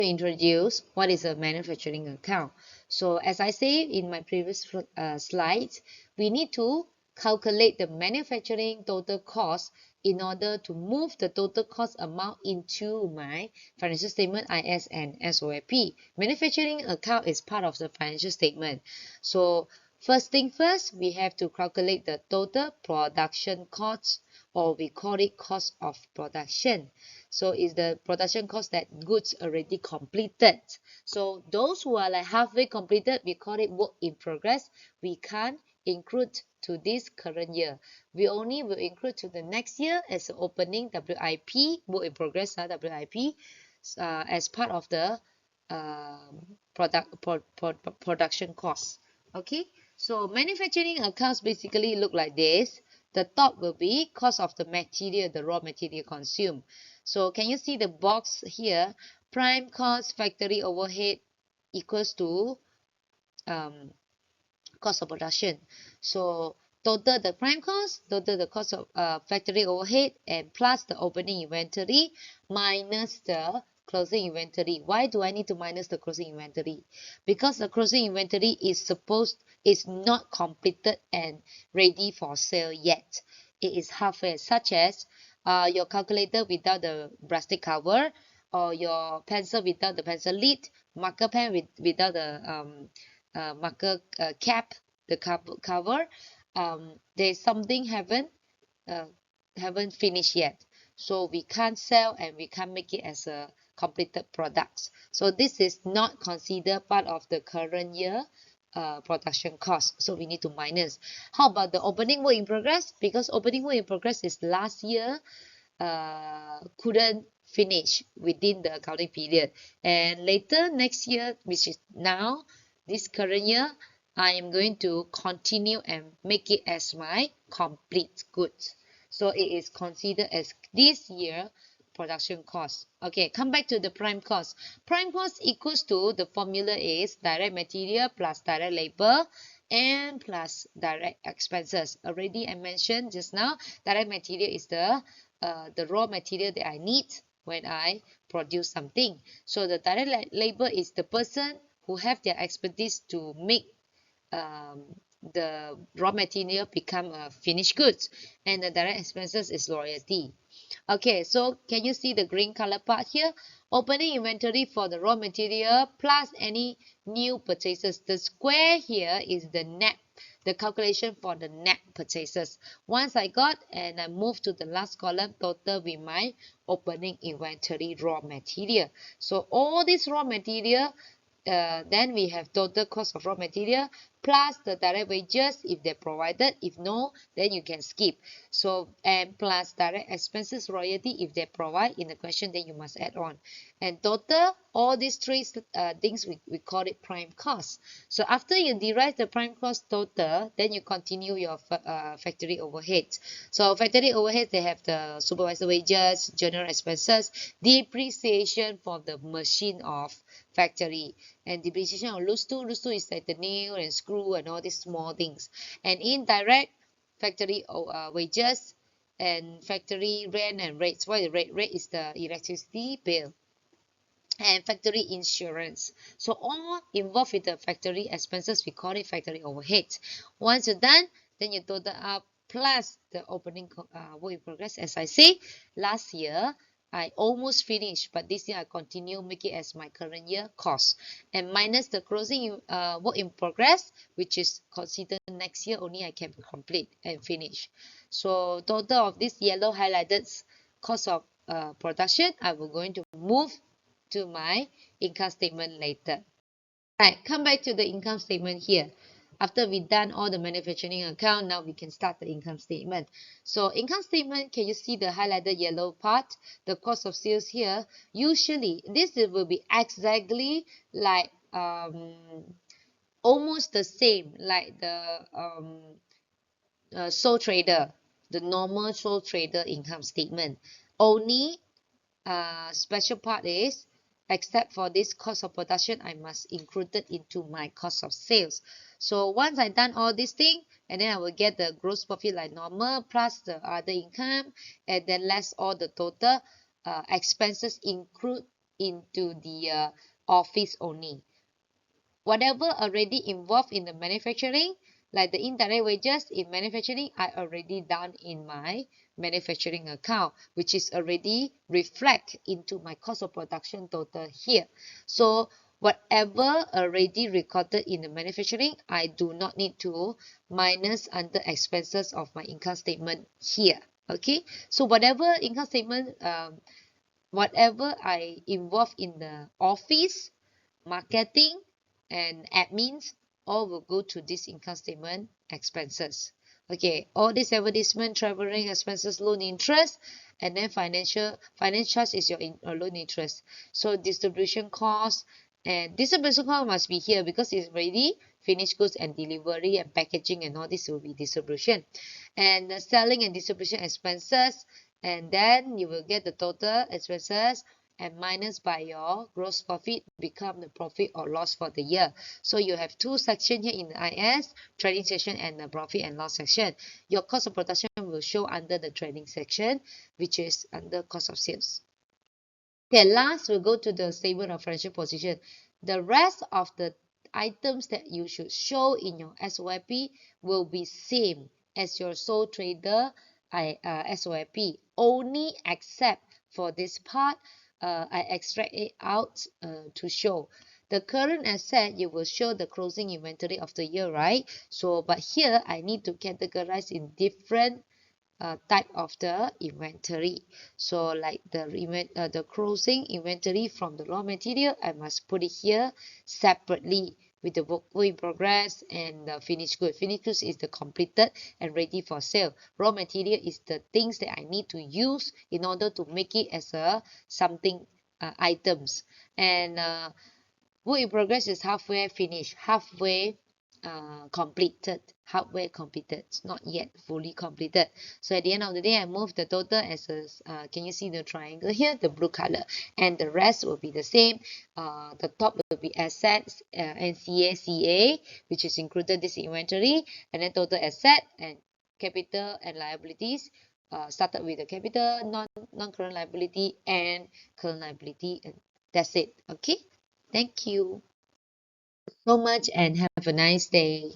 Introduce what is a manufacturing account. So as I say in my previous slides, we need to calculate the manufacturing total cost in order to move the total cost amount into my financial statement IS and SOFP. Manufacturing account is part of the financial statement. So first thing first, we have to calculate the total production cost, or we call it cost of production. So is the production cost that goods already completed. So those who are like halfway completed, we call it work in progress. We can't include to this current year. We only will include to the next year as an opening WIP, work in progress, WIP, as part of the production cost. Okay, so manufacturing accounts basically look like this. The top will be cost of the material, the raw material consumed. So can you see the box here? Prime cost factory overhead equals to cost of production. So total the prime cost, total the cost of factory overhead, and plus the opening inventory minus the closing inventory. Why do I need to minus the closing inventory? Because the closing inventory is not completed and ready for sale yet. It is halfway, such as your calculator without the plastic cover, or your pencil without the pencil lid, marker pen without the marker cap, the cover. There's something haven't finished yet, so we can't sell and we can't make it as a completed products. So this is not considered part of the current year production cost, so we need to minus. How about the opening work in progress? Because opening work in progress is last year couldn't finish within the accounting period, and later next year, which is now this current year, I am going to continue and make it as my complete goods. So it is considered as this year production cost. Okay, come back to the prime cost. Prime cost equals to, the formula is direct material plus direct labor and plus direct expenses. Already I mentioned just now, direct material is the raw material that I need when I produce something. So the direct labor is the person who have their expertise to make the raw material become a finished goods, and the direct expenses is royalty. Okay, so can you see the green color part here? Opening inventory for the raw material plus any new purchases. The square here is the net, the calculation for the net purchases. Once I got and I move to the last column, total with my opening inventory raw material. So all this raw material, then we have total cost of raw material plus the direct wages if they're provided. If no, then you can skip. So, and plus direct expenses royalty if they provide in the question, then you must add on. And total all these three things, we call it prime cost. So after you derive the prime cost total, then you continue your factory overhead. So factory overhead, they have the supervisor wages, general expenses, depreciation for the machine of factory, and depreciation of loose tool. Loose tool is like the nail and screw and all these small things. And indirect factory wages and factory rent and rates. What is rate is the electricity bill, and factory insurance. So all involved with the factory expenses, we call it factory overhead. Once you're done, then you total up plus the opening work in progress. As I say, last year I almost finished, but this year I continue make it as my current year cost, and minus the closing work in progress, which is considered next year only I can complete and finish. So total of this yellow highlighted cost of production, I will going to move to my income statement later. Right, come back to the income statement here. After we done all the manufacturing account, now we can start the income statement. So income statement, can you see the highlighted yellow part? The cost of sales here. Usually, this will be exactly like almost the same like the sole trader, the normal sole trader income statement. Only special part is, except for this cost of production, I must include it into my cost of sales. So once I done all these things, and then I will get the gross profit like normal plus the other income, and then less all the total expenses include into the office only. Whatever already involved in the manufacturing, like the indirect wages in manufacturing, I already done in my manufacturing account, which is already reflect into my cost of production total here. So whatever already recorded in the manufacturing, I do not need to minus under expenses of my income statement here. Okay, so whatever income statement, whatever I involve in the office, marketing, and admins, all will go to this income statement expenses. Okay, all this advertisement, traveling expenses, loan interest, and then finance charge is your loan interest. So distribution cost, and distribution cost must be here because it's already finished goods and delivery and packaging, and all this will be distribution. And the selling and distribution expenses, and then you will get the total expenses and minus by your gross profit become the profit or loss for the year. So you have two sections here in the IS, trading section and the profit and loss section. Your cost of production will show under the trading section, which is under cost of sales. Okay, last we'll go to the statement of financial position. The rest of the items that you should show in your SOIP will be same as your sole trader SOIP, only except for this part, I extract it out to show. The current asset, you will show the closing inventory of the year, right? So, but here I need to categorize in different type of the inventory. So like the closing inventory from the raw material, I must put it here separately with the work in progress and the finished good. Finished goods is the completed and ready for sale. Raw material is the things that I need to use in order to make it as a something items. And work in progress is halfway finished, halfway completed, it's not yet fully completed. So at the end of the day, I move the total as a can you see the triangle here, the blue color, and the rest will be the same. The top will be assets, NCA CA, which is included this inventory, and then total asset and capital and liabilities. Started with the capital, non-current liability, and current liability, and that's it. Okay, thank you so much and have a nice day.